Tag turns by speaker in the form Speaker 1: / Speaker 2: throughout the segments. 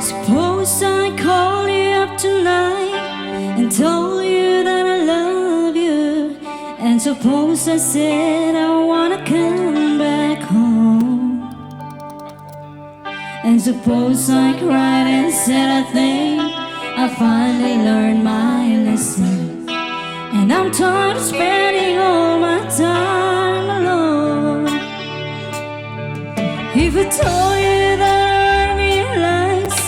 Speaker 1: Suppose I call you up tonight and told you that I love you. And suppose I said I wanna come back home. And suppose I cried and said I think I finally learned my lesson. And I'm tired of spending all my time alone. If I told you that I realize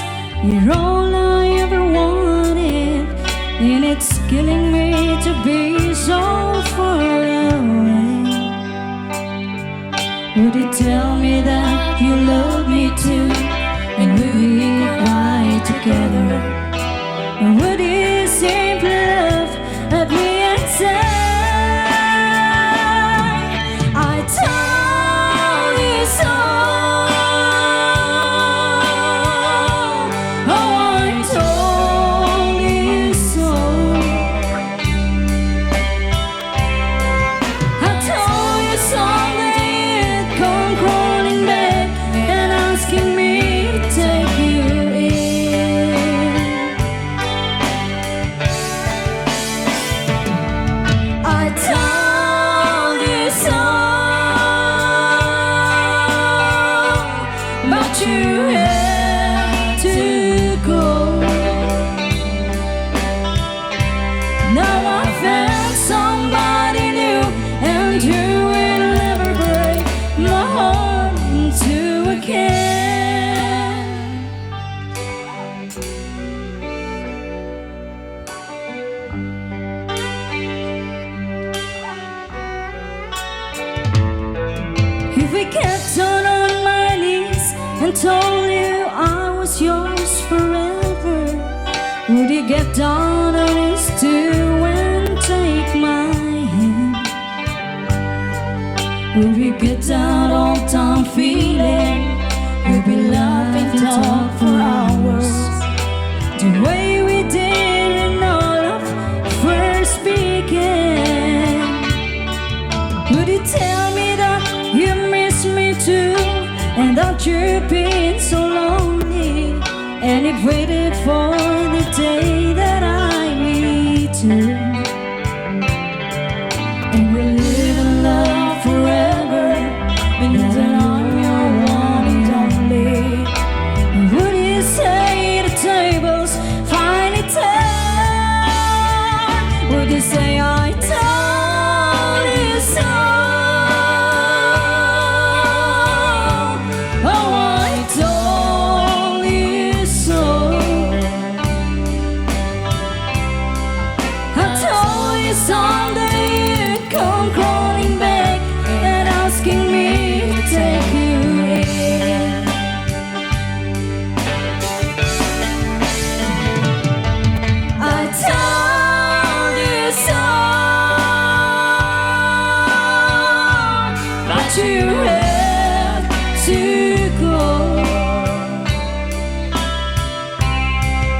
Speaker 1: you're all I ever wanted, and it's killing me to be so far away, would you tell me that you love me too, and would we cry together? Or would you simply laugh at me and say, I told you so? Oh, I told you so. I told you someday you'd come crawling back and asking me to take you in. I told you so, but you had to go. Now I found somebody new, and you will never break my heart into again. If we kept on my knees and told you I was yours forever, would you get down on knees too and take my hand? Would we get that old time feeling? We'd be laughing, talk for hours, the way we did when all of first began. Would you tell me that you miss me too, and that you've been so lonely, and you've waited for the day that I meet you, and we live in love forever, and that I'm your one and only? And would you say the tables finally turn? Would you say I told you so? Oh, I told you so. I told you someday you'd come crawling back and asking me to take you in. I told you so, but you had to go.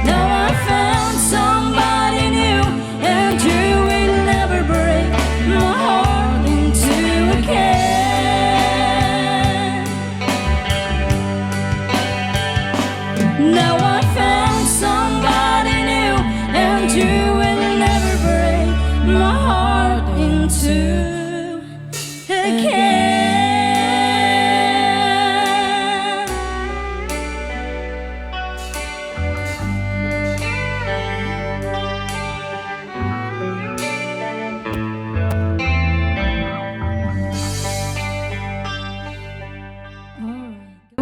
Speaker 1: Now I found somebody new, and you will never break my heart into again. Now I found somebody new, and you will never break my heart into